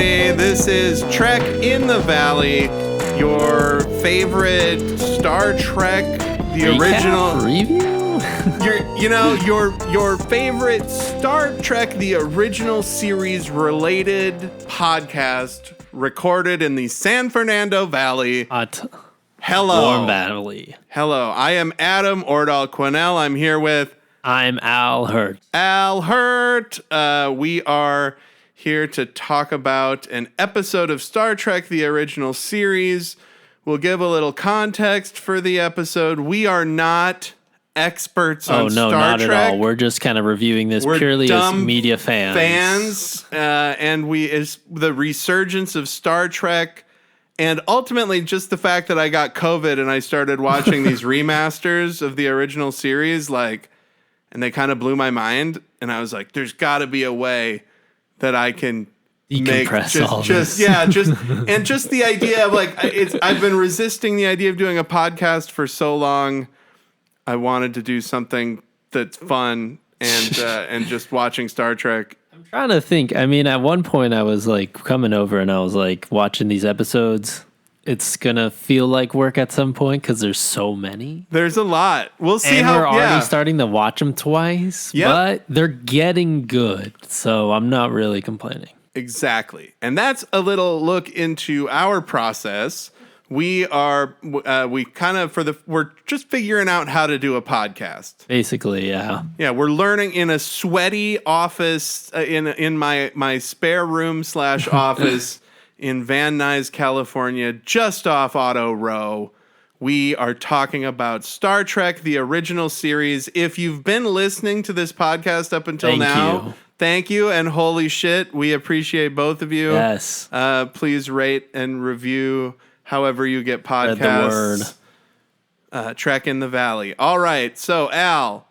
everybody. This is Trek in the Valley, your favorite Star Trek, the original review. your favorite Star Trek, the original series related podcast recorded in the San Fernando Valley. Hello. Warm Valley. Hello. I am Adam Ordal Quinnell. I'm here with... I'm Al Hirt. Al Hirt. We are here to talk about an episode of Star Trek, the original series. We'll give a little context for the episode. We are not experts on Star Trek. Oh, no, not at all. We're just kind of reviewing this purely as media fans. And is the resurgence of Star Trek, and ultimately just the fact that I got COVID and I started watching these remasters of the original series, and they kind of blew my mind. And I was like, there's got to be a way that I can decompress all this. And just the idea of I've been resisting the idea of doing a podcast for so long. I wanted to do something that's fun and just watching Star Trek. I'm trying to think. I mean, at one point I was coming over and I was watching these episodes. It's going to feel like work at some point because there's so many. There's a lot. We'll see and we're already starting to watch them twice, but they're getting good. So I'm not really complaining. Exactly. And that's a little look into our process. We're just figuring out how to do a podcast. Basically, yeah. Yeah, we're learning in a sweaty office in my spare room / office in Van Nuys, California, just off Auto Row. We are talking about Star Trek, the original series. If you've been listening to this podcast up until now, thank you, and holy shit, we appreciate both of you. Yes. Please rate and review however you get podcasts. Spread the word. Trek in the Valley. All right, so Al,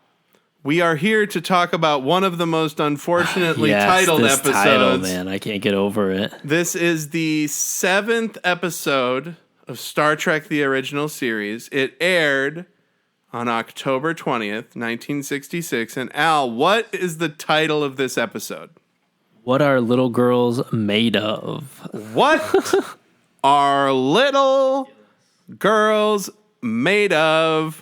we are here to talk about one of the most unfortunately titled episodes. Title, man, I can't get over it. This is the 7th episode of Star Trek, the original series. It aired on October 20th, 1966. And Al, what is the title of this episode? What are little girls made of? What are little girls made of?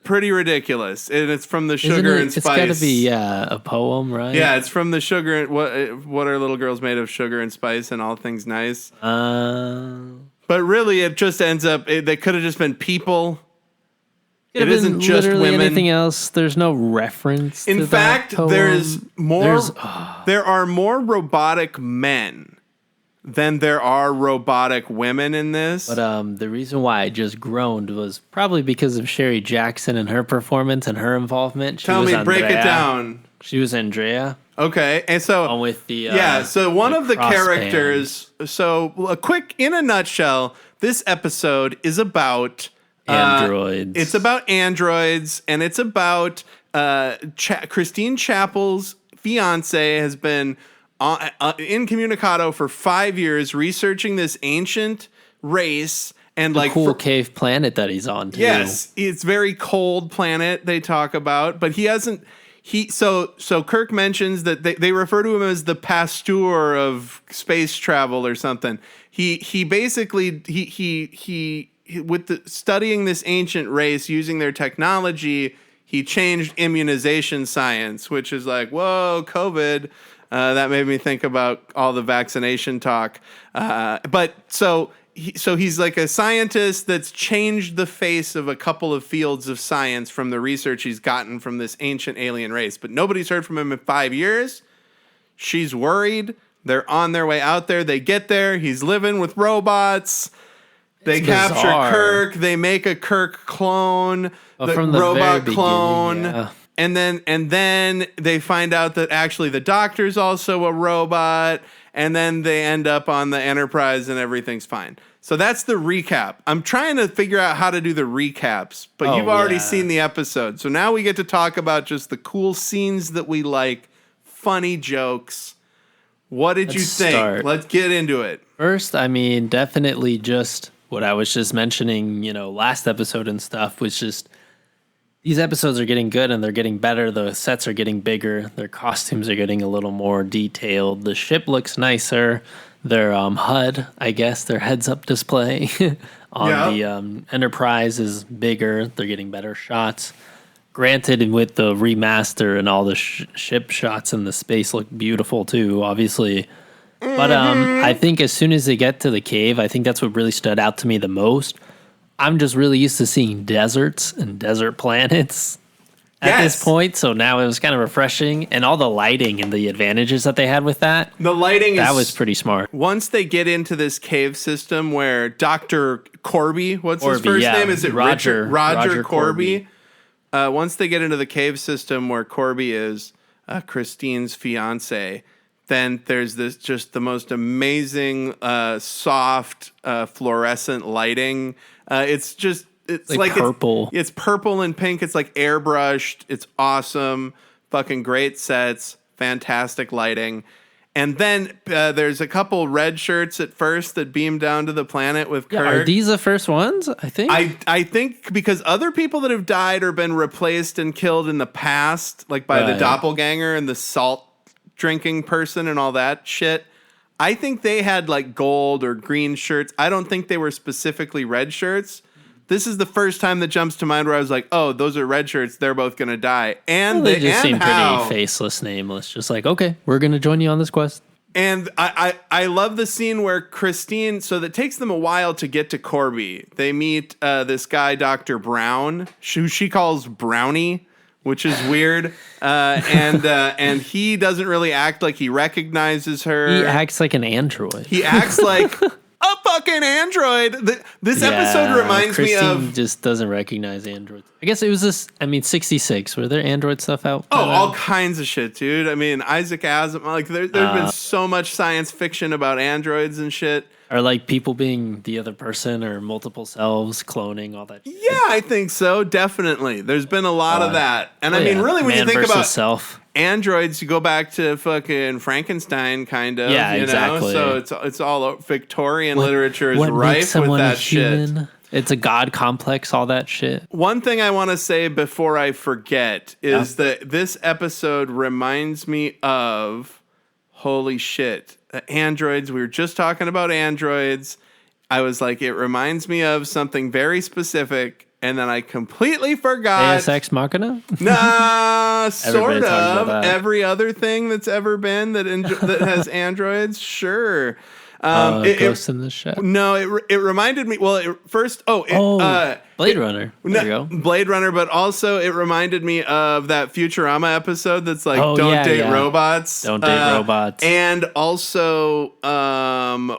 Pretty ridiculous, and it's from the Sugar and Spice. It's got to be a poem, right? Yeah, it's from the Sugar. What are little girls made of? Sugar and spice and all things nice. But really, it just ends up. They could have just been people. It isn't just women. Anything else? There's no reference. In fact, there's more. There are more robotic men than there are robotic women in this. But the reason why I just groaned was probably because of Sherry Jackson and her performance and her involvement. Tell me, break it down. She was Andrea. Okay, and so with the so one of the characters. Band. So in a nutshell, this episode is about androids. It's about androids, and it's about Christine Chappell's fiance has been incommunicado for 5 years, researching this ancient race and the cool cave planet that he's on. Too. Yes, it's very cold planet they talk about, but he hasn't. So Kirk mentions that they refer to him as the Pasteur of space travel or something. He basically with studying this ancient race using their technology, he changed immunization science, which is whoa, COVID. That made me think about all the vaccination talk. So he's like a scientist that's changed the face of a couple of fields of science from the research he's gotten from this ancient alien race. But nobody's heard from him in 5 years. She's worried. They're on their way out there. They get there. He's living with robots. They capture Kirk. They make a Kirk clone, the robot clone. Yeah. And then they find out that actually the doctor's also a robot, and then they end up on the Enterprise and everything's fine. So that's the recap. I'm trying to figure out how to do the recaps, but you've already seen the episode. So now we get to talk about just the cool scenes that we like, funny jokes. What did you think? Let's get into it. First, I mean, definitely just what I was just mentioning, last episode and stuff was just These episodes are getting good and they're getting better. The sets are getting bigger. Their costumes are getting a little more detailed. The ship looks nicer. Their HUD, I guess, their heads-up display on the Enterprise is bigger. They're getting better shots. Granted, with the remaster and all the ship shots in the space look beautiful too, obviously. But I think as soon as they get to the cave, I think that's what really stood out to me the most. I'm just really used to seeing deserts and desert planets at this point, so now it was kind of refreshing, and all the lighting and the advantages that they had with that. The lighting was pretty smart. Once they get into this cave system where Dr. Corby, his first name? Is it Roger Corby? Once they get into the cave system where Corby is Christine's fiance, then there's just the most amazing soft fluorescent lighting. It's like purple. It's purple and pink. It's like airbrushed. It's awesome. Fucking great sets. Fantastic lighting. And then there's a couple red shirts at first that beam down to the planet with Kurt. Are these the first ones? I think. I think because other people that have died or been replaced and killed in the past, like by the doppelganger and the salt drinking person and all that shit, I think they had like gold or green shirts. I don't think they were specifically red shirts. This is the first time that jumps to mind where I was like, oh, those are red shirts. They're both going to die. And they just seem pretty faceless, nameless. Just like, okay, we're going to join you on this quest. And I love the scene where Christine, so that takes them a while to get to Corby. They meet this guy, Dr. Brown, who she calls Brownie, which is weird. And he doesn't really act like he recognizes her. He acts like an android. He acts like a fucking android. This episode reminds me of... just doesn't recognize androids. I guess it was 66. Were there android stuff out? Oh, all kinds of shit, dude. I mean, Isaac Asimov, like there's been so much science fiction about androids and shit. Or like people being the other person or multiple selves, cloning, all that shit. Yeah, I think so. Definitely. There's been a lot of that. And I mean, really, when you think about androids, you go back to fucking Frankenstein, kind of. Yeah, you exactly. know? So it's all Victorian literature is rife with that shit. It's a god complex, all that shit. One thing I want to say before I forget is that this episode reminds me of, holy shit, androids. We were just talking about androids. I was like, it reminds me of something very specific, and then I completely forgot. Deus Ex Machina? Nah, sort of. Every other thing that's ever been that has androids, sure. Ghost in the Shell. No, it reminded me. Well, Blade Runner. There you go. Blade Runner, but also it reminded me of that Futurama episode that's like, don't date robots. Don't date robots. And also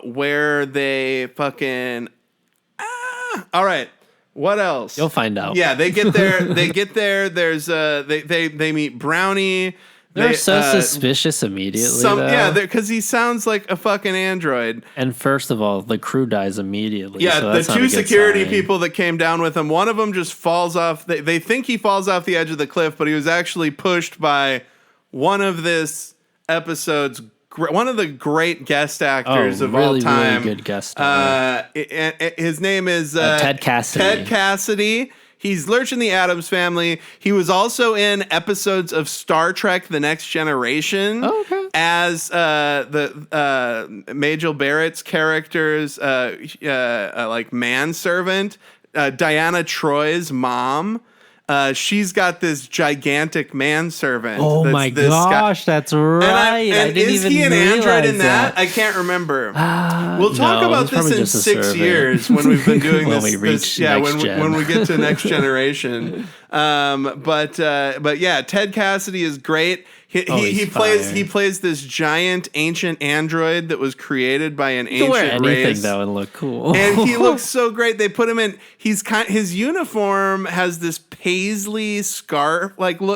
where they fucking... all right. What else? You'll find out. Yeah, they get there. There's they meet Brownie. They're so suspicious immediately. Yeah, because he sounds like a fucking android. And first of all, the crew dies immediately. Yeah, so the two security people that came down with him, one of them just falls off. They think he falls off the edge of the cliff, but he was actually pushed by one of this episode's one of the great guest actors of all time. Really good guest. His name is Ted Cassidy. Ted Cassidy. He's Lurch in the Addams Family. He was also in episodes of Star Trek: The Next Generation as the Majel Barrett's character's like manservant. Diana Troy's mom. She's got this gigantic manservant. Oh my gosh, that's right. And is he an android in that? I can't remember. We'll talk about this in 6 years when we've been doing when this. When we get to Next Generation. But yeah, Ted Cassidy is great. He plays this giant ancient android that was created by an ancient race. Anything that would look cool. And he looks so great. They put him in. His uniform has this paisley scarf,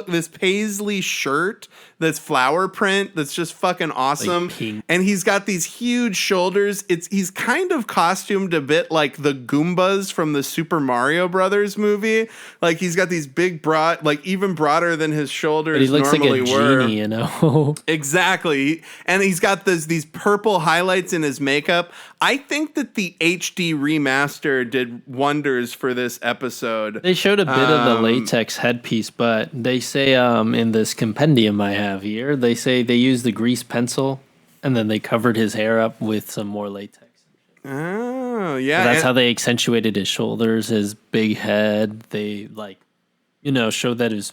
this paisley shirt that's flower print that's just fucking awesome. Like and he's got these huge shoulders. He's kind of costumed a bit like the Goombas from the Super Mario Brothers movie. Like he's got these these big, broad, like even broader than his shoulders But he looks like normally a were. genie, you know? Exactly. And he's got these purple highlights in his makeup. I think that the HD remaster did wonders for this episode. They showed a bit of the latex headpiece, but they say in this compendium I have here, they say they used the grease pencil and then they covered his hair up with some more latex. Oh, yeah. So that's how they accentuated his shoulders, his big head. They showed that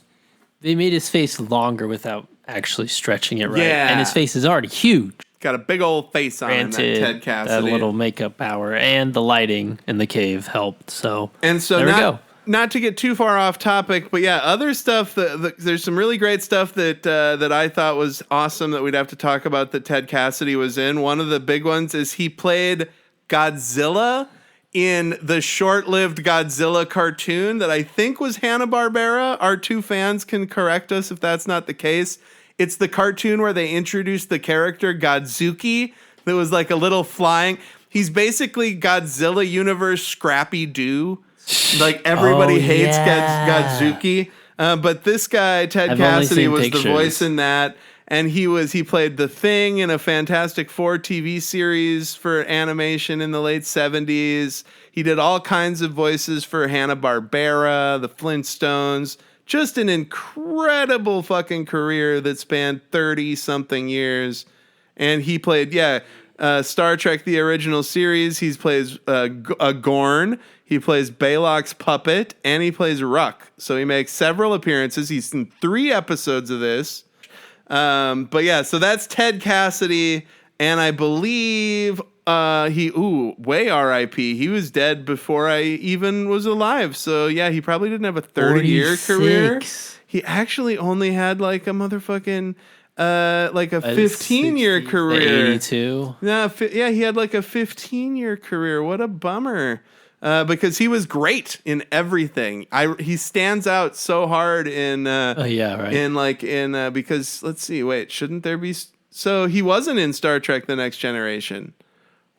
they made his face longer without actually stretching it right. Yeah. And his face is already huge. Got a big old face on him, that Ted Cassidy. That little makeup power and the lighting in the cave helped. So there we go. Not to get too far off topic, but yeah, other stuff. There's some really great stuff that I thought was awesome that we'd have to talk about that Ted Cassidy was in. One of the big ones is he played Godzilla in the short-lived Godzilla cartoon that I think was Hanna-Barbera. Our two fans can correct us if that's not the case. It's the cartoon where they introduced the character Godzuki that was like a little flying. He's basically Godzilla universe Scrappy Doo. Like everybody hates Godzuki. But this guy, Ted Cassidy, was the voice in that. And he played the Thing in a Fantastic Four TV series for animation in the late 70s. He did all kinds of voices for Hanna-Barbera, the Flintstones. Just an incredible fucking career that spanned 30-something years. And he played, Star Trek, the original series. He plays a Gorn. He plays Balok's puppet. And he plays Ruck. So he makes several appearances. He's in 3 episodes of this. But yeah, so that's Ted Cassidy, and I believe way R.I.P. He was dead before I even was alive. So yeah, he probably didn't have a 30-year career. He actually only had like a motherfucking like a 15-year career. 82. Yeah, he had like a 15-year career. What a bummer. Because he was great in everything. He stands out so hard in because let's see, wait, shouldn't there be? So he wasn't in Star Trek: The Next Generation.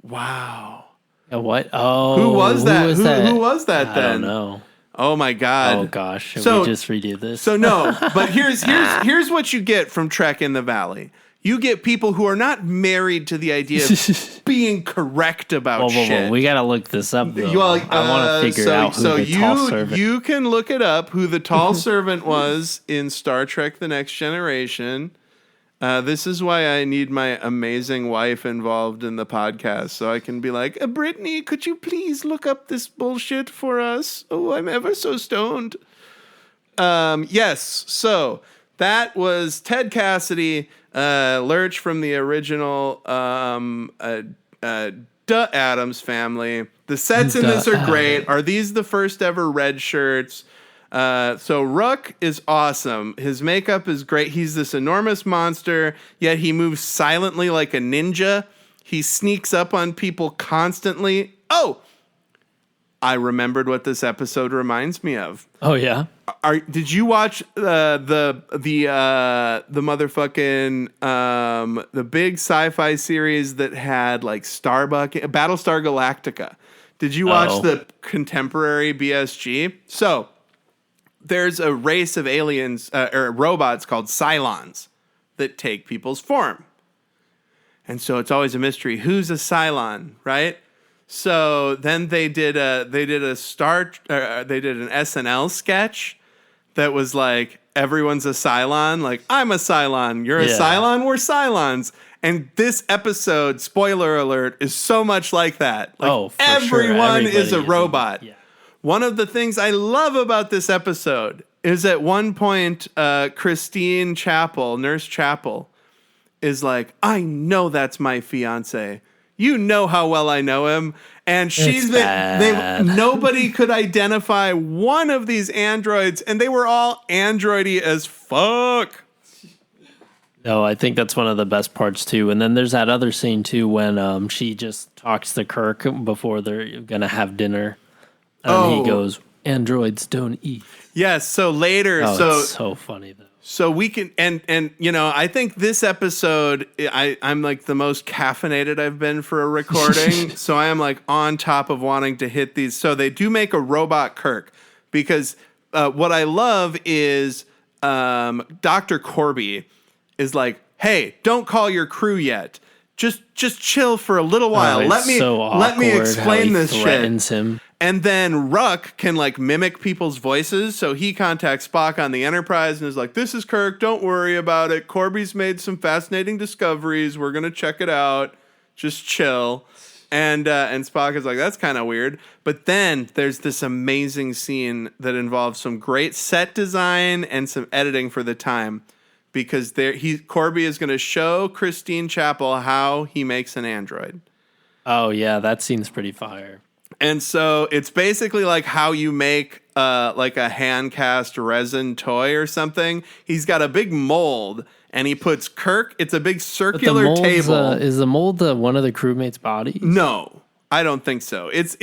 Wow. What? Oh, who was that? Who was that then? I don't know. Oh my God. Oh gosh. Should we just redo this? So no, but here's what you get from Trek in the Valley. You get people who are not married to the idea of being correct about shit. We gotta look this up, though. I want to figure out who the tall servant. You can look it up, who the tall servant was in Star Trek: The Next Generation. This is why I need my amazing wife involved in the podcast, so I can be like, Brittany, could you please look up this bullshit for us? Oh, I'm ever so stoned. Yes, so that was Ted Cassidy. Lurch from the original Addams Family. The sets in this are great. Are these the first ever red shirts? So Rook is awesome. His makeup is great. He's this enormous monster, yet he moves silently like a ninja. He sneaks up on people constantly. Oh, I remembered what this episode reminds me of. Oh yeah. Did you watch the motherfucking the big sci-fi series that had like Battlestar Galactica? Did you watch the contemporary BSG? So there's a race of aliens or robots called Cylons that take people's form, and so it's always a mystery who's a Cylon, right? So then they did an SNL sketch that was like, everyone's a Cylon. Like, I'm a Cylon. You're a Cylon. We're Cylons. And this episode, spoiler alert, is so much like that. Like, everyone is a robot. One of the things I love about this episode is at one point, Christine Chapel, Nurse Chapel, is like, I know that's my fiance. You know how well I know him. And nobody could identify one of these androids, and they were all androidy as fuck. No, I think that's one of the best parts too. And then there's that other scene too when she just talks to Kirk before they're gonna have dinner. And he goes, androids don't eat. Yes, so later it's so funny though. So we can, and I think this episode, I'm like the most caffeinated I've been for a recording. So I am like on top of wanting to hit these. So they do make a robot Kirk because what I love is Dr. Corby is like, hey, don't call your crew yet. Just chill for a little while. Let me explain this shit. Him. And then Ruck can like mimic people's voices, so he contacts Spock on the Enterprise and is like, "This is Kirk. Don't worry about it. Corby's made some fascinating discoveries. We're gonna check it out. Just chill." And Spock is like, "That's kind of weird." But then there's this amazing scene that involves some great set design and some editing for the time, because Corby is going to show Christine Chapel how he makes an android. Oh yeah, that scene's pretty fire. And so it's basically like how you make like a hand cast resin toy or something. He's got a big mold and he puts Kirk. It's a big circular table. Is the mold one of the crewmates' bodies? No, I don't think so. It's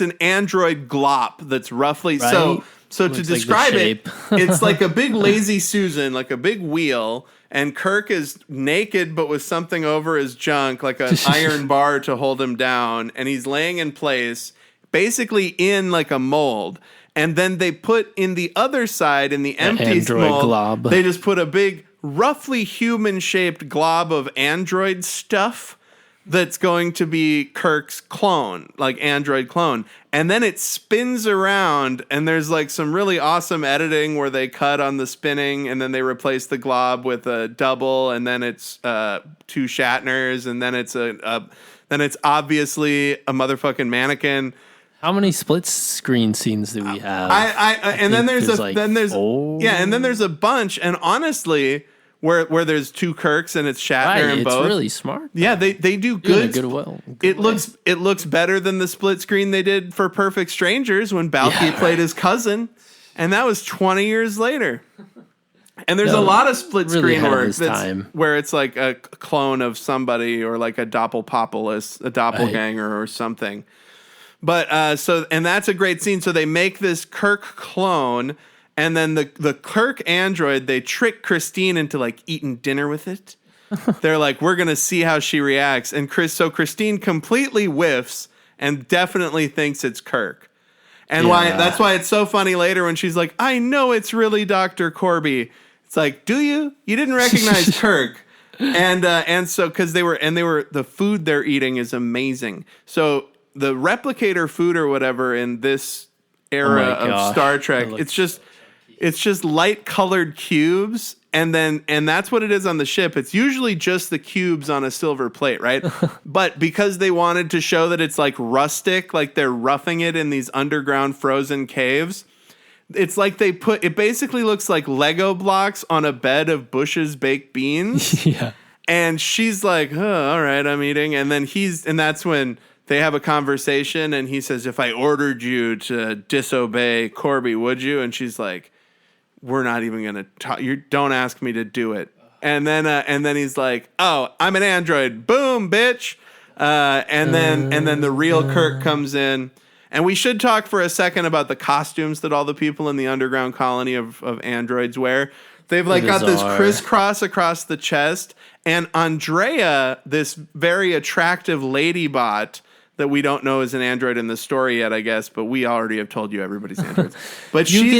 an android glop that's roughly right? So to describe it, it's like a big lazy Susan, like a big wheel, and Kirk is naked but with something over his junk, like an iron bar to hold him down, and he's laying in place, basically in like a mold. And then they put in the other side, in the empty mold, glob. They just put a big, roughly human-shaped glob of android stuff that's going to be Kirk's clone, like android clone. And then it spins around, and there's like some really awesome editing where they cut on the spinning, and then they replace the glob with a double, and then it's two Shatners, and then it's obviously a motherfucking mannequin. How many split screen scenes do we have? And then there's a bunch, and honestly, where there's two Kirks and it's Shatner and both. It's really smart. Yeah, they do good. It looks better than the split screen they did for Perfect Strangers when Balky played his cousin, and that was 20 years later. And there's a lot of split screen work where it's like a clone of somebody or like a doppelpopolis, a doppelganger or something. But and that's a great scene. So they make this Kirk clone. And then the Kirk android, they trick Christine into like eating dinner with it. They're like, we're going to see how she reacts. And so Christine completely whiffs and definitely thinks it's Kirk. And that's why it's so funny later when she's like, I know it's really Dr. Corby. It's like, do you? You didn't recognize Kirk. And so because the food they're eating is amazing. So the replicator food or whatever in this era of Star Trek, it's just light colored cubes, and that's what it is on the ship. It's usually just the cubes on a silver plate, right? But because they wanted to show that it's like rustic, like they're roughing it in these underground frozen caves, it's like it basically looks like Lego blocks on a bed of Bush's baked beans. Yeah. And she's like, oh, all right, I'm eating. And then that's when they have a conversation, and he says, if I ordered you to disobey Corby, would you? And she's like, we're not even going to talk. You don't ask me to do it. And then he's like, oh, I'm an android. Boom, bitch. And then the real Kirk comes in. And we should talk for a second about the costumes that all the people in the underground colony of androids wear. They've like got this crisscross across the chest. And Andrea, this very attractive lady bot that we don't know is an android in the story yet, I guess, but we already have told you everybody's androids. But she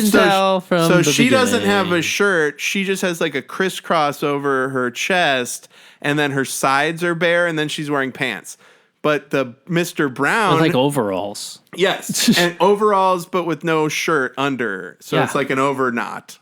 doesn't have a shirt. She just has like a crisscross over her chest, and then her sides are bare, and then she's wearing pants. But the Mr. Brown, like overalls. Yes, and overalls, but with no shirt under. So it's like an overless.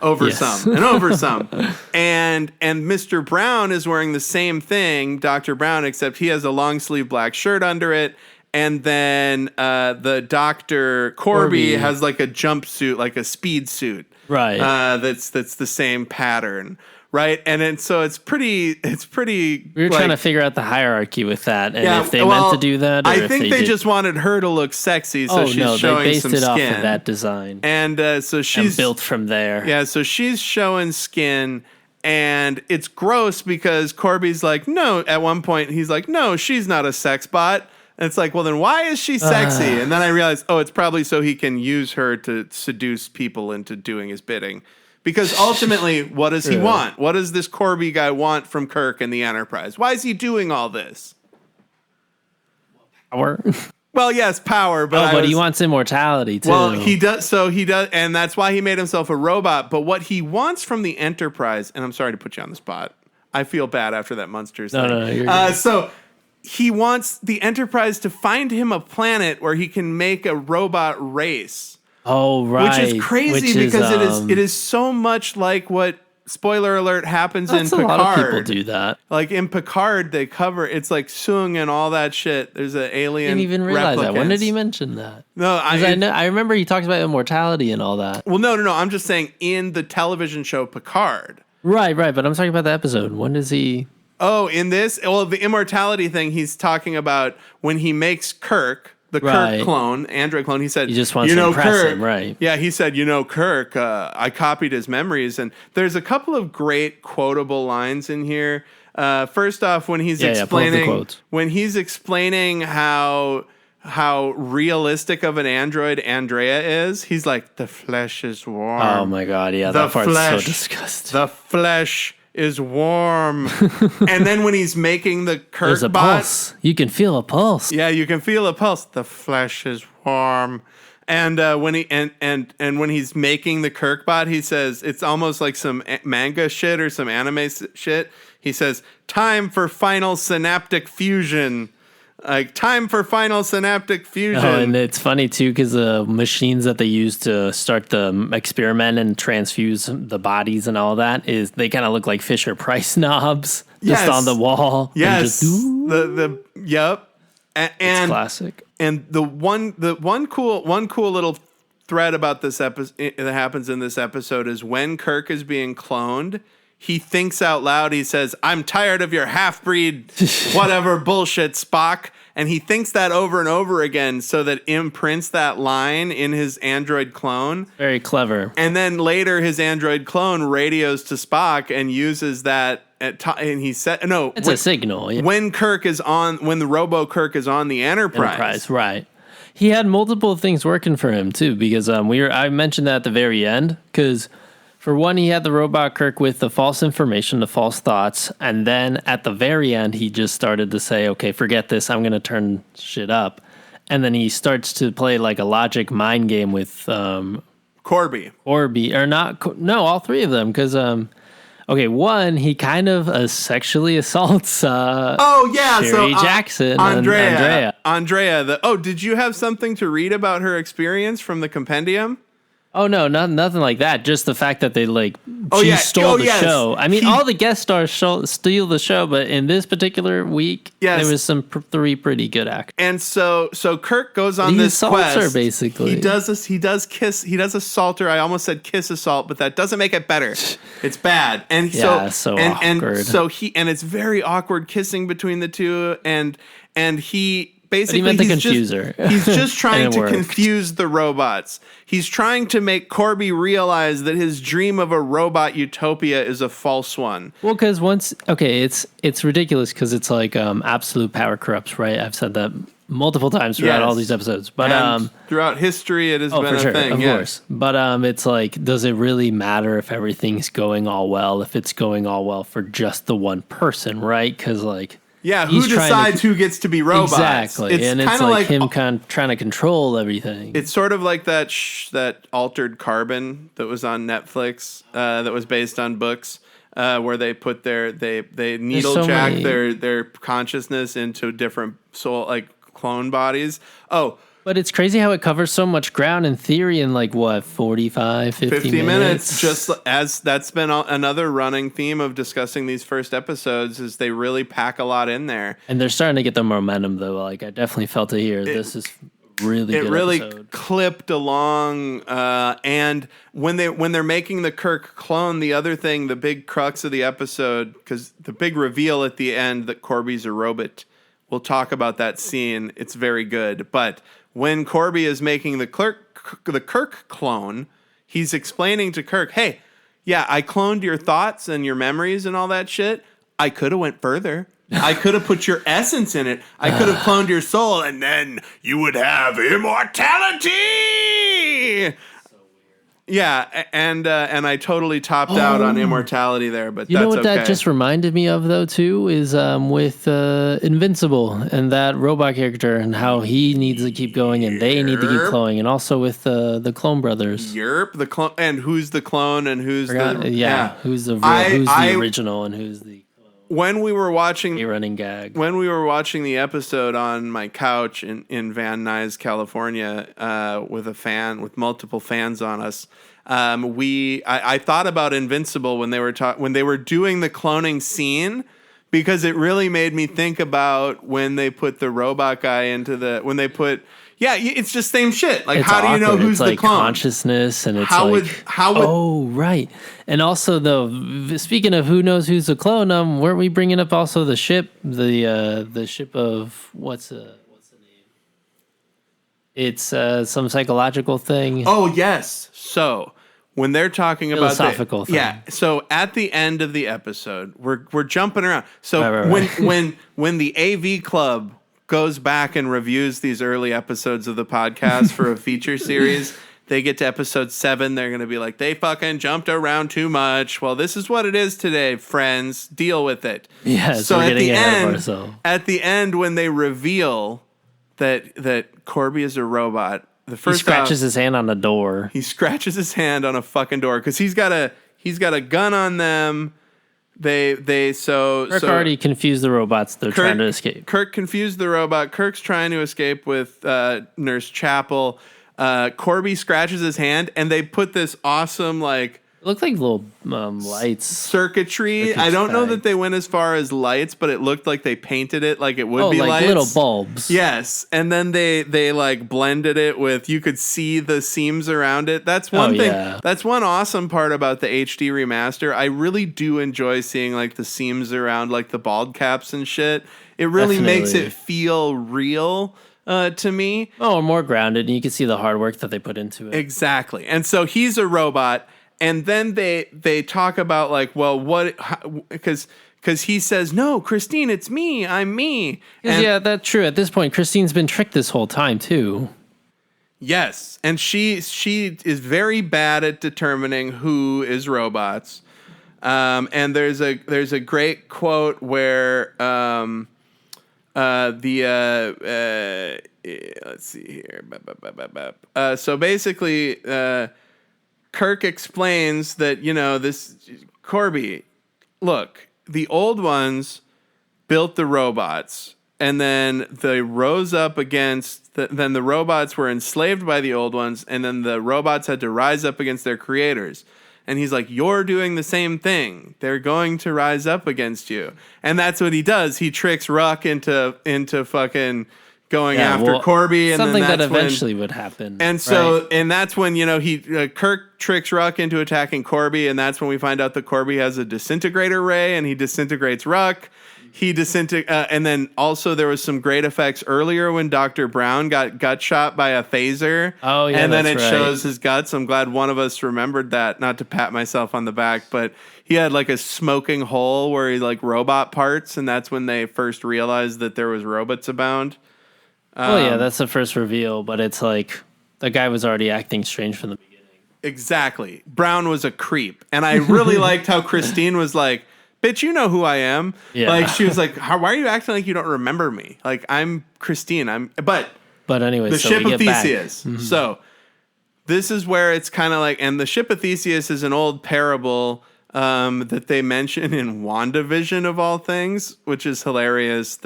Over some. And Mr. Brown is wearing the same thing, Dr. Brown, except he has a long sleeve black shirt under it. And then the Dr. Corby has like a jumpsuit, like a speed suit. Right. That's the same pattern. Right. And so it's pretty. We were trying to figure out the hierarchy with that, and if they meant to do that. Or I think they just wanted her to look sexy, so she's showing some skin. They based it off of that design, and so she's built from there. Yeah, so she's showing skin, and it's gross because Corby's like, no. At one point, he's like, no, she's not a sex bot. And it's like, well, then why is she sexy? And then I realized, it's probably so he can use her to seduce people into doing his bidding. Because ultimately, what does he want? What does this Corby guy want from Kirk and the Enterprise? Why is he doing all this? Power. Well, yes, power, but he wants immortality too. Well, he does. So he does, and that's why he made himself a robot. But what he wants from the Enterprise, and I'm sorry to put you on the spot. I feel bad after that Munsters thing. No, you're good. So he wants the Enterprise to find him a planet where he can make a robot race. Oh, right. Which is crazy because it is so much like what, spoiler alert, happens in Picard. A lot of people do that. Like in Picard, they cover, it's like Soong and all that shit. There's an alien. I didn't even realize replicants. that. When did he mention that? No, I remember he talks about immortality and all that. Well, no. I'm just saying in the television show Picard. Right. But I'm talking about the episode. When does he? Oh, in this? Well, the immortality thing, he's talking about when he makes Kirk, the Kirk clone, android clone. He said, he just wants to impress Kirk, him, right? Yeah, he said, Kirk, I copied his memories. And there's a couple of great quotable lines in here. First off, when he's explaining how realistic of an android Andrea is, he's like, the flesh is warm. Oh my God, yeah, that part's so disgusting. The flesh is warm. And then when he's making the Kirk there's a pulse. You can feel a pulse. Yeah, you can feel a pulse. The flesh is warm. And when he's making the Kirk bot, he says, it's almost like some manga shit or some anime shit. He says, time for final synaptic fusion. Like, time for final synaptic fusion. Oh, and it's funny, too, because the machines that they use to start the experiment and transfuse the bodies and all that they kind of look like Fisher-Price knobs just on the wall. Yes. Yep. And it's classic. And the one cool little thread about this episode that happens in this episode is when Kirk is being cloned, he thinks out loud. He says, I'm tired of your half-breed, whatever bullshit, Spock. And he thinks that over and over again so that imprints that line in his android clone. Very clever. And then later his android clone radios to Spock and uses that. And he said, no. It's a signal. Yeah. When the Robo-Kirk is on the Enterprise. Right. He had multiple things working for him, too, because I mentioned that at the very end, because... For one, he had the robot Kirk with the false information, the false thoughts, and then at the very end, he just started to say, okay, forget this, I'm going to turn shit up. And then he starts to play like a logic mind game with... Corby. All three of them, because... one, he kind of sexually assaults Sherry Jackson Andrea. Did you have something to read about her experience from the compendium? Oh, no, nothing like that. Just the fact that they, stole the show. I mean, all the guest stars steal the show, but in this particular week, there was some three pretty good actors. And so Kirk goes on this quest. Her, basically. He does assault her. I almost said kiss assault, but that doesn't make it better. It's bad. And awkward. And it's very awkward kissing between the two, and he... Basically, he meant to confuse her. He's just trying to confuse the robots. He's trying to make Corby realize that his dream of a robot utopia is a false one. Well, because it's ridiculous because it's like absolute power corrupts, right? I've said that multiple times throughout all these episodes, but throughout history, it has been a thing. Of course. But it's like, does it really matter if everything's going all well? If it's going all well for just the one person, right? Because yeah, who decides who gets to be robots? Exactly, and it's like him trying to control everything. It's sort of like that Altered Carbon that was on Netflix that was based on books where they put they needlejack their consciousness into different clone bodies. Oh. But it's crazy how it covers so much ground in theory in 45, 50 minutes. Just as that's been another running theme of discussing these first episodes is they really pack a lot in there. And they're starting to get the momentum though. I definitely felt it here. This is really good. It really episode. Clipped along. And when they're making the Kirk clone, the other thing, the big crux of the episode, because the big reveal at the end that Corby's a robot. We'll talk about that scene. It's very good. But when Corby is making the Kirk clone, he's explaining to Kirk, hey, yeah, I cloned your thoughts and your memories and all that shit. I could have went further. I could have put your essence in it. I could have cloned your soul, and then you would have immortality. So weird. and I totally topped out on immortality there, but You that's know what okay. that just reminded me of, though, too, is with Invincible and that robot character and how he needs to keep going and they need to keep glowing, and also with the Clone Brothers. Yerp, the clone, and who's the clone and who's who's the original and who's the when we were watching running gag. When we were watching the episode on my couch in Van Nuys, California, with multiple fans on us, I thought about Invincible when they were doing the cloning scene, because it really made me think about when they put the robot guy it's just same shit. Like, It's how do you know awkward. who's it's the like clone? Consciousness, and it's How would oh, right. And also, though, speaking of who knows who's a clone, weren't we bringing up also the ship, the ship of what's the name? It's some psychological thing. Oh yes. So when they're talking about philosophical thing. Yeah. So at the end of the episode, we're jumping around. So Right. when the AV Club goes back and reviews these early episodes of the podcast for a feature series, they get to episode 7, they're going to be like, they fucking jumped around too much. Well, this is what it is today, friends. Deal with it. Yeah, so we're getting ahead of ourselves. At the end, when they reveal that Corby is a robot, the first he scratches his hand on a door. He scratches his hand on a fucking door because he's got a gun on them. Kirk already confused the robots. They're trying to escape. Kirk confused the robot. Kirk's trying to escape with Nurse Chapel. Corby scratches his hand, and they put this awesome It looked like little lights. Circuitry. I don't know that they went as far as lights, but it looked like they painted it like it would be like lights. little bulbs. Yes. And then they like blended it with, you could see the seams around it. That's one thing. Yeah. That's one awesome part about the HD remaster. I really do enjoy seeing like the seams around like the bald caps and shit. It really makes it feel real to me. Oh, more grounded, and you can see the hard work that they put into it. Exactly. And so he's a robot. And then they talk about like, well, what, because he says, no, Christine, it's me. I'm me. Yeah, that's true. At this point, Christine's been tricked this whole time, too. Yes. And she is very bad at determining who is robots. And there's a great quote where let's see here. So basically, Kirk explains that, this Corby, look, the old ones built the robots, and then they rose up against, then the robots were enslaved by the old ones, and then the robots had to rise up against their creators. And he's like, you're doing the same thing. They're going to rise up against you. And that's what he does. He tricks Ruck into fucking going after Corby, and something then that that's eventually would happen. And so, and that's when Kirk tricks Ruck into attacking Corby, and that's when we find out that Corby has a disintegrator ray, and he disintegrates Ruck. And then also there was some great effects earlier when Dr. Brown got gut shot by a phaser. Oh yeah, and then it right. shows his guts. I'm glad one of us remembered that. Not to pat myself on the back, but he had like a smoking hole where he like robot parts, and that's when they first realized that there was robots abound. Yeah, that's the first reveal, but it's like the guy was already acting strange from the beginning. Exactly. Brown was a creep. And I really liked how Christine was like, bitch, you know who I am. Yeah. Like, she was like, why are you acting like you don't remember me? Like, I'm Christine. But anyway, the so ship we of get Theseus. Back. Mm-hmm. So this is where it's kind of like, and the ship of Theseus is an old parable that they mention in WandaVision of all things, which is hilarious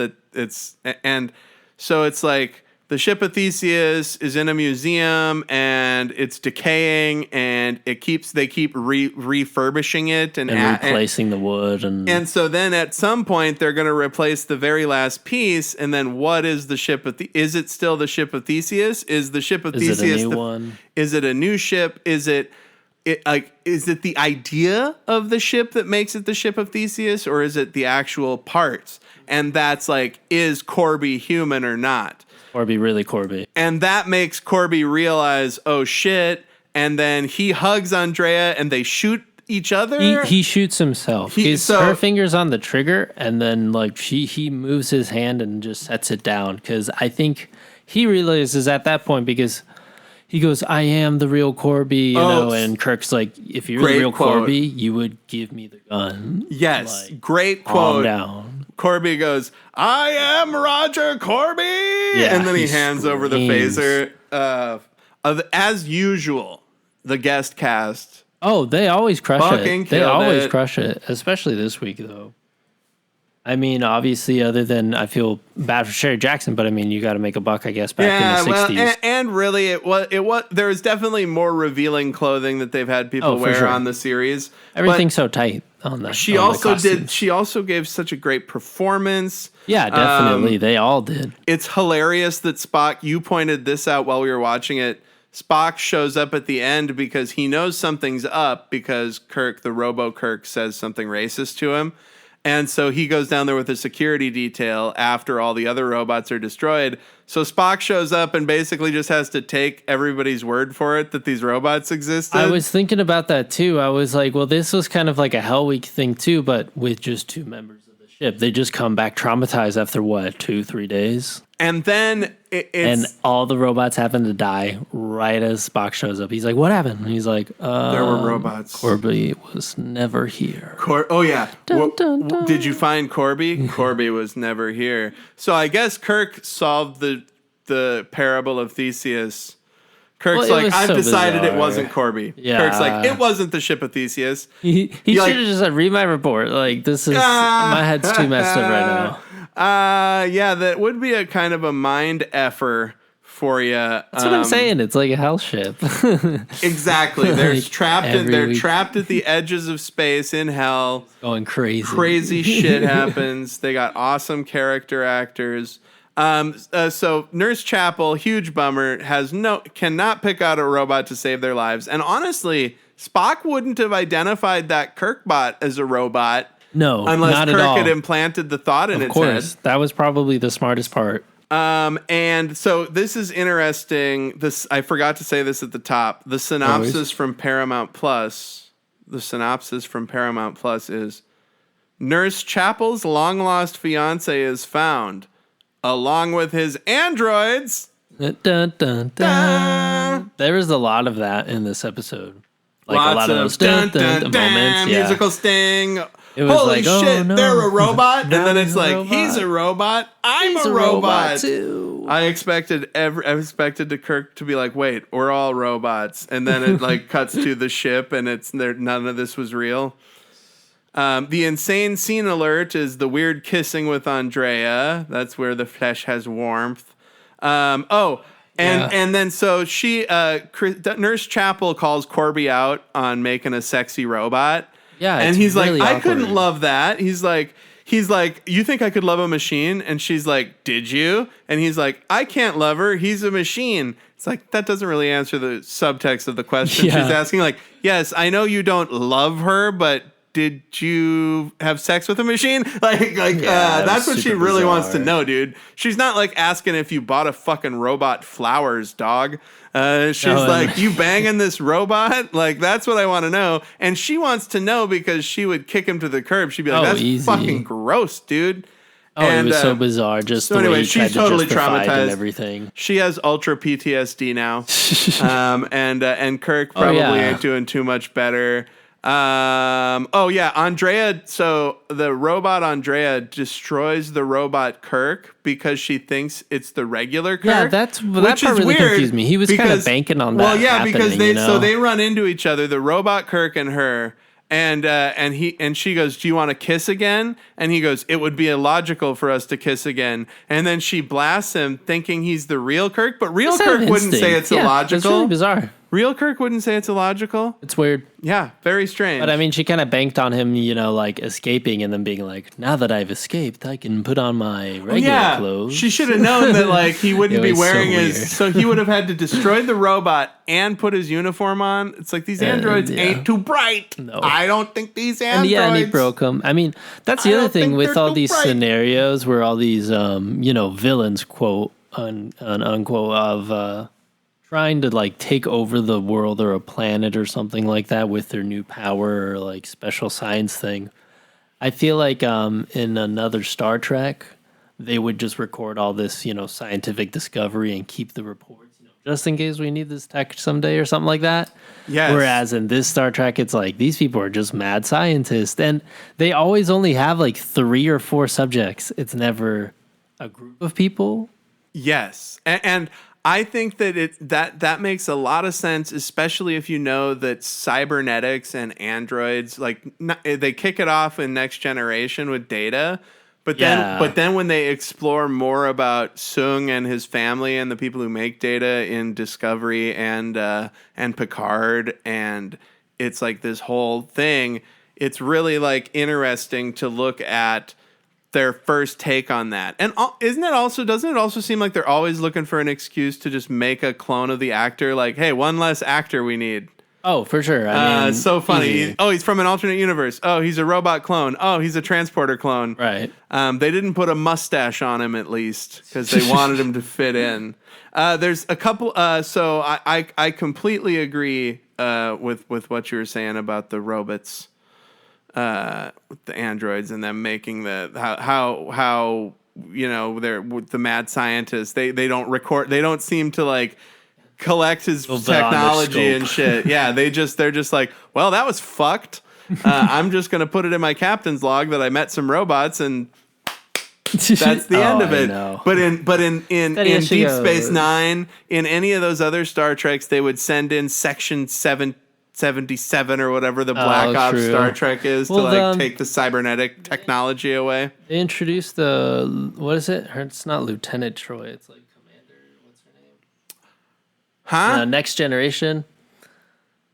and so it's like the ship of Theseus is in a museum and it's decaying, and they keep refurbishing it and replacing the wood, and so then at some point they're going to replace the very last piece, and then what is the ship of is it still the ship of Theseus? Is the ship of Theseus it a new one? Is it a new ship? Is it the idea of the ship that makes it the ship of Theseus, or is it the actual parts? And that's like, is Corby human or not? Corby, really Corby. And that makes Corby realize, oh shit. And then he hugs Andrea and they shoot each other. He shoots himself. Her finger's on the trigger, and then like he moves his hand and just sets it down, because I think he realizes at that point, because he goes, "I am the real Corby," you know, and Kirk's like, "If you're the real Corby, you would give me the gun." Yes, like, great calm quote. down. Corby goes, "I am Roger Corby," and then he hands over the phaser. As usual, the guest cast. Oh, they always crush it. They always crush it, especially this week, though. I mean, obviously, other than I feel bad for Sherry Jackson, but I mean, you got to make a buck, I guess, back in the 60s. Well, and really, it was there was definitely more revealing clothing that they've had people wear on the series. Everything's so tight on that. She also gave such a great performance. Yeah, definitely. They all did. It's hilarious that Spock, you pointed this out while we were watching it. Spock shows up at the end because he knows something's up because Kirk, the Robo Kirk, says something racist to him. And so he goes down there with a security detail after all the other robots are destroyed. So Spock shows up and basically just has to take everybody's word for it that these robots existed. I was thinking about that too. I was like, well, this was kind of like a Hell Week thing too, but with just 2 members of the ship. They just come back traumatized after what, 2-3 days? And then and all the robots happen to die right as Spock shows up. He's like, "What happened?" And he's like, "There were robots. Corby was never here." Oh yeah. Did you find Corby? Corby was never here. So I guess Kirk solved the parable of Theseus. Kirk's like, "I've decided it wasn't Corby." Yeah. Kirk's like, "It wasn't the ship of Theseus." He should have just said, "Read my report." Like, this is my head's too messed up right now. Yeah, that would be a kind of a mind effer for you. That's what I'm saying. It's like a hell ship. Exactly. They're trapped at the edges of space in hell. Going crazy. Crazy shit happens. They got awesome character actors. So Nurse Chapel, huge bummer, cannot pick out a robot to save their lives. And honestly, Spock wouldn't have identified that Kirkbot as a robot. No, unless not Kirk at all. had implanted the thought in its head. Of course, that was probably the smartest part. And so this is interesting. I forgot to say this at the top. The synopsis from Paramount Plus. The synopsis from Paramount Plus is: Nurse Chapel's long lost fiance is found, along with his androids. Dun, dun, dun. There is a lot of that in this episode. Like lots a lot of those moments. Yeah. Musical sting. Holy shit, no. they're a robot. And then it's like, he's a robot. I'm a robot too. I expected to Kirk to be like, wait, we're all robots. And then it like cuts to the ship and it's there. None of this was real. The insane scene alert is the weird kissing with Andrea. That's where the flesh has warmth. And then so Nurse Chapel calls Corby out on making a sexy robot. Yeah, and he's really like, awkward. I couldn't love that. He's like, you think I could love a machine? And she's like, did you? And he's like, I can't love her. He's a machine. It's like, that doesn't really answer the subtext of the question. Yeah. She's asking like, yes, I know you don't love her, but did you have sex with a machine? That's what she really wants to know, dude. She's not like asking if you bought a fucking robot flowers, dog. She's like, you banging this robot? Like, that's what I want to know. And she wants to know because she would kick him to the curb. She'd be like, that's easy. Fucking gross, dude. And, it was so bizarre. Just so the way she's totally traumatized and everything. She has ultra PTSD now. And Kirk probably ain't doing too much better. Andrea. So the robot Andrea destroys the robot Kirk because she thinks it's the regular Kirk. Yeah, that part really confused me. He was kind of banking on that. Well, yeah, because they run into each other, the robot Kirk and her. And she goes, do you want to kiss again? And he goes, it would be illogical for us to kiss again. And then she blasts him thinking he's the real Kirk, but real Kirk wouldn't say it's illogical. It's really bizarre. Real Kirk wouldn't say it's illogical. It's weird. Yeah, very strange. But I mean, she kind of banked on him, like escaping and then being like, now that I've escaped, I can put on my regular clothes. She should have known that like he wouldn't be wearing so he would have had to destroy the robot and put his uniform on. It's like these androids ain't too bright. No. I don't think these androids. And he broke them. I mean, that's the other thing with all these scenarios where all these, villains, quote, unquote, of trying to like take over the world or a planet or something like that with their new power or like special science thing. I feel like in another Star Trek, they would just record all this, scientific discovery and keep the reports, just in case we need this tech someday or something like that. Yes. Whereas in this Star Trek, it's like these people are just mad scientists, and they always only have like 3 or 4 subjects. It's never a group of people. Yes, and I think that that makes a lot of sense, especially if you know that cybernetics and androids they kick it off in Next Generation with Data, but then when they explore more about Sung and his family and the people who make Data in Discovery and Picard, and it's like this whole thing. It's really like interesting to look at their first take on that. And doesn't it also seem like they're always looking for an excuse to just make a clone of the actor? Like, hey, one less actor we need. Oh, for sure. I mean, it's so funny. He's from an alternate universe. Oh, he's a robot clone. Oh, he's a transporter clone. Right. They didn't put a mustache on him, at least, because they wanted him to fit in. There's a couple. So I completely agree with what you were saying about the robots. With the androids and them making how they're with the mad scientists. They don't seem to like collect his technology and shit. Yeah, they're just like, well, that was fucked. I'm just gonna put it in my captain's log that I met some robots and that's the end of it. But in Deep Space Nine, in any of those other Star Treks, they would send in Section 77 or whatever the Black Ops Star Trek is to take the cybernetic technology away. They introduced what is it? It's not Lieutenant Troy. It's like Commander. What's her name? Huh? Next Generation.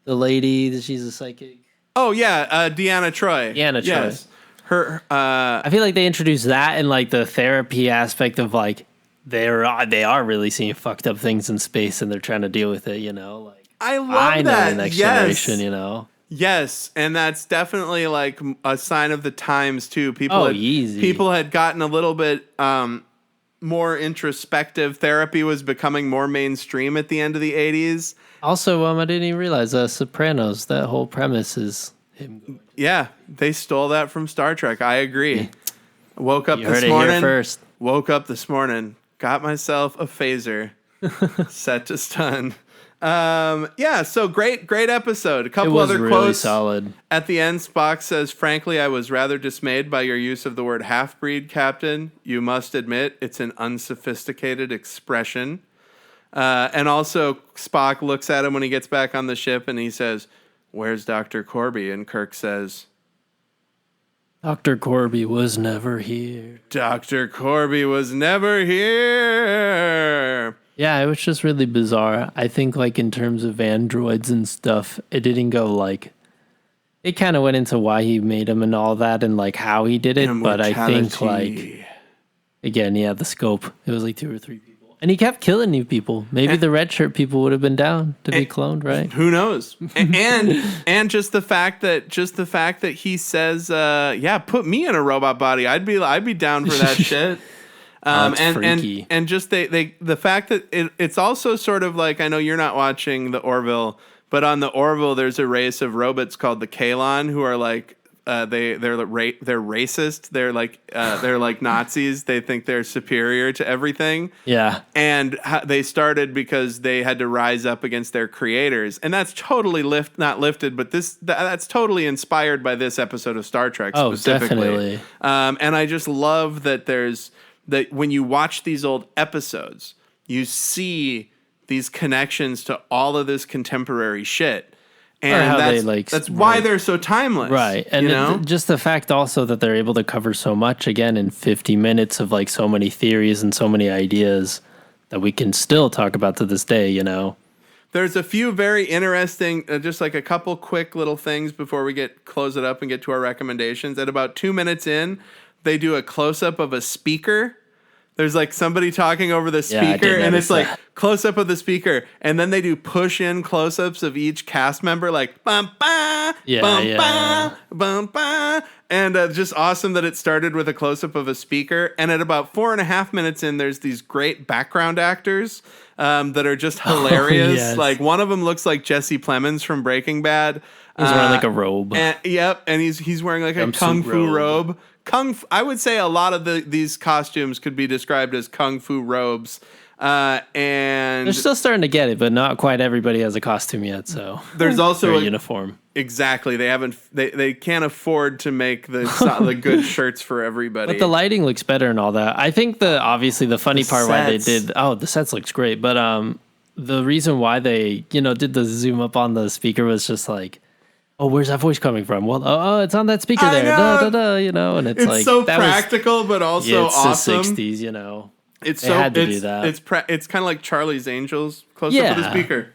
The lady. She's a psychic. Oh yeah, Deanna Troi. Yes. Her. I feel like they introduced that in like the therapy aspect of like they are really seeing fucked up things in space and they're trying to deal with it. Like. I love that. The Next Generation, Yes, and that's definitely like a sign of the times too. People had gotten a little bit more introspective. Therapy was becoming more mainstream at the end of the 80s. Also, I didn't even realize Sopranos, that whole premise is him going. Yeah, they stole that from Star Trek. I agree. Woke up this morning, got myself a phaser, set to stun. So great episode. A couple other really quotes. Solid. At the end, Spock says, "Frankly, I was rather dismayed by your use of the word half-breed, Captain. You must admit it's an unsophisticated expression." And also, Spock looks at him when he gets back on the ship and he says, "Where's Dr. Corby?" And Kirk says, "Dr. Corby was never here." Dr. Corby was never here. Yeah, it was just really bizarre. I think, like, in terms of androids and stuff, it didn't go, like... It kind of went into why he made them and all that and, like, how he did it. But I think, like... Again, yeah, the scope. It was, like, 2 or 3 people. And he kept killing new people. Maybe the red shirt people would have been down to be cloned, right? Who knows? and just the fact that he says, put me in a robot body. I'd be down for that shit. Freaky. And just the fact that it's also sort of like, I know you're not watching the Orville, but on the Orville there's a race of robots called the Kaylon who are like they're racist. They're like Nazis. They think they're superior to everything. Yeah. And they started because they had to rise up against their creators, and that's totally not lifted, but that's totally inspired by this episode of Star Trek specifically. Definitely. And I just love that that when you watch these old episodes, you see these connections to all of this contemporary shit. And that's why they're so timeless. Right. And just the fact also that they're able to cover so much, again, in 50 minutes of like so many theories and so many ideas that we can still talk about to this day, There's a few very interesting, just like a couple quick little things before we close it up and get to our recommendations. At about 2 minutes in, they do a close-up of a speaker. There's like somebody talking over the speaker, and it's like close-up of the speaker, and then they do push-in close-ups of each cast member, like bum ba, bum ba, and just awesome that it started with a close-up of a speaker. And at about 4.5 minutes in, there's these great background actors that are just hilarious. Oh, yes. Like one of them looks like Jesse Plemons from Breaking Bad. He's wearing like a robe. And he's wearing like a kung fu robe. I would say a lot of these costumes could be described as kung fu robes. And they're still starting to get it, but not quite everybody has a costume yet. So there's also a uniform. Exactly. They can't afford to make the good shirts for everybody. But the lighting looks better and all that. I think obviously the funny part why they did the sets looks great, but the reason why they did the zoom up on the speaker was just like, oh, where's that voice coming from? Well, it's on that speaker there. Da, da, da, and it's like so practical, but also it's awesome. It's the 60s, It's they so had to do that. It's kind of like Charlie's Angels, close up to the speaker.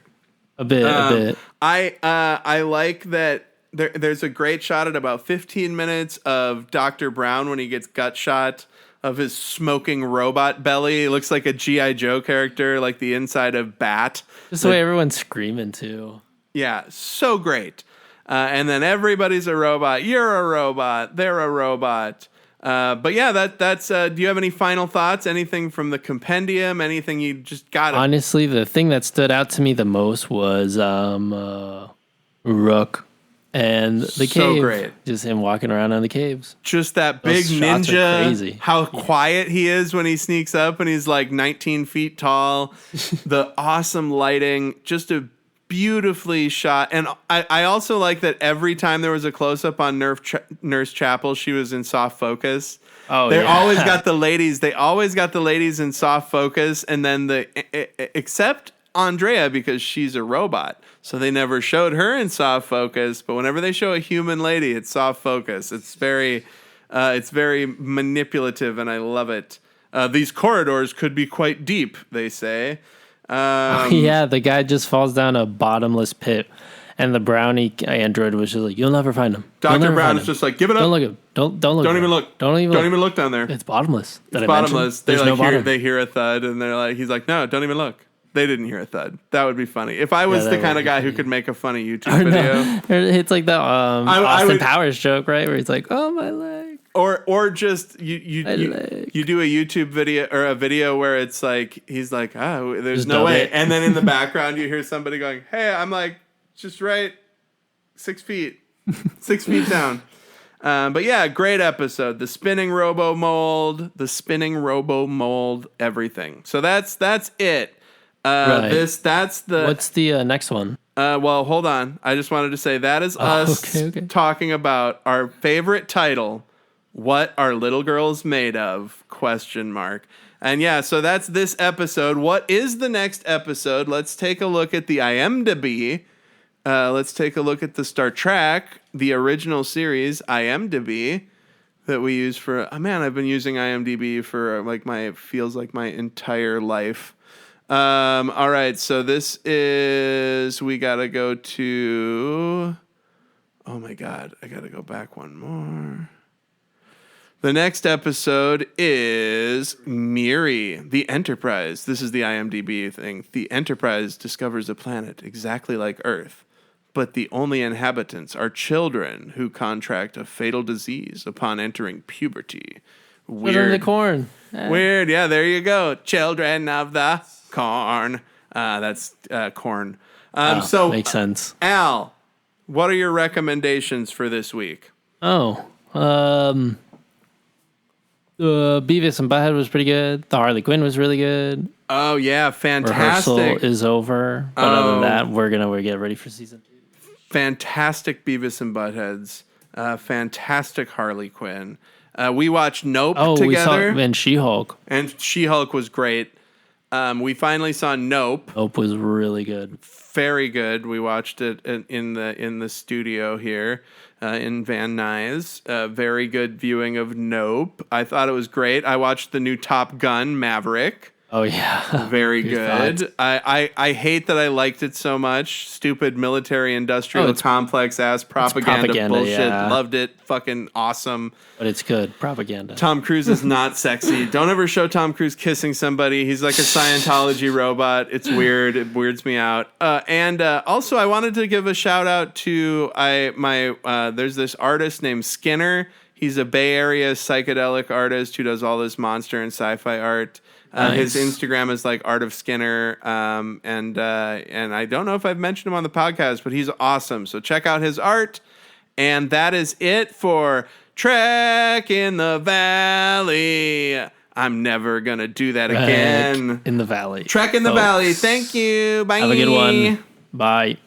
A bit. I like that there's a great shot at about 15 minutes of Dr. Brown when he gets gut shot of his smoking robot belly. It looks like a G.I. Joe character, like the inside of Bat. Just the way everyone's screaming, too. Yeah, so great. And then everybody's a robot. You're a robot. They're a robot. But yeah, that's. Do you have any final thoughts? Anything from the compendium? Anything you just got? Honestly, the thing that stood out to me the most was Rook and the cave. So great. Just him walking around in the caves. Just that big ninja. Crazy. How quiet he is when he sneaks up and he's like 19 feet tall. The awesome lighting. Just a beautifully shot. And I also like that every time there was a close-up on Nurse Chapel, she was in soft focus. Oh, They always got the ladies. They always got the ladies in soft focus, and then except Andrea because she's a robot, so they never showed her in soft focus. But whenever they show a human lady, it's soft focus. It's very manipulative, and I love it. These corridors could be quite deep, they say. The guy just falls down a bottomless pit, and the brownie android was just like, "You'll never find him." Dr. Brown is just like, "Give it up. Don't look at him. Don't look. Don't even look. Don't even look down there. It's bottomless. It's bottomless." They no bottom. They hear a thud, and they're like, "He's like, no, don't even look." They didn't hear a thud. That would be funny if I was the kind of guy who could make a funny YouTube video. No. It's like that Austin Powers joke, right? Where he's like, "Oh, my leg." Or just you do a YouTube video or a video where it's like he's like, oh, there's no way, and then in the background you hear somebody going, hey, I'm like just right 6 feet down. But yeah, great episode. The spinning robo mold, everything. So that's it. Right. That's the. What's the next one? Well, hold on. I just wanted to say that is us talking about our favorite title. What are little girls made of? ? And yeah, so that's this episode. What is the next episode? Let's take a look at the IMDb. Let's take a look at the Star Trek, the original series, IMDb, that we use for... Oh, man, I've been using IMDb for feels like my entire life. All right, so this is... We got to go to... Oh, my God. I got to go back one more. The next episode is Miri, the Enterprise. This is the IMDb thing. The Enterprise discovers a planet exactly like Earth, but the only inhabitants are children who contract a fatal disease upon entering puberty. Weird. Children of the Corn. Weird. Yeah, there you go. Children of the Corn. That's corn. So makes sense. Al, what are your recommendations for this week? Beavis and Butthead was pretty good. The Harley Quinn was really good. Oh yeah, fantastic. Rehearsal is over. But other than that, we're get ready for season 2. Fantastic Beavis and Buttheads. Fantastic Harley Quinn. We watched Nope together. And She-Hulk. And She-Hulk was great. We finally saw Nope. Nope was really good. Very good. We watched it in the studio here in Van Nuys. Very good viewing of Nope. I thought it was great. I watched the new Top Gun Maverick. Oh yeah, very good. I hate that I liked it so much. Stupid military industrial complex ass propaganda bullshit. Yeah. Loved it. Fucking awesome. But it's good propaganda. Tom Cruise is not sexy. Don't ever show Tom Cruise kissing somebody. He's like a Scientology robot. It's weird. It weirds me out. And also, I wanted to give a shout out to there's this artist named Skinner. He's a Bay Area psychedelic artist who does all this monster and sci-fi art. Nice. His Instagram is like Art of Skinner, and I don't know if I've mentioned him on the podcast, but he's awesome. So check out his art, and that is it for Trek in the Valley. I'm never going to do that again. In the valley. Trek in the Folks. Valley. Thank you. Bye. Have a good one. Bye.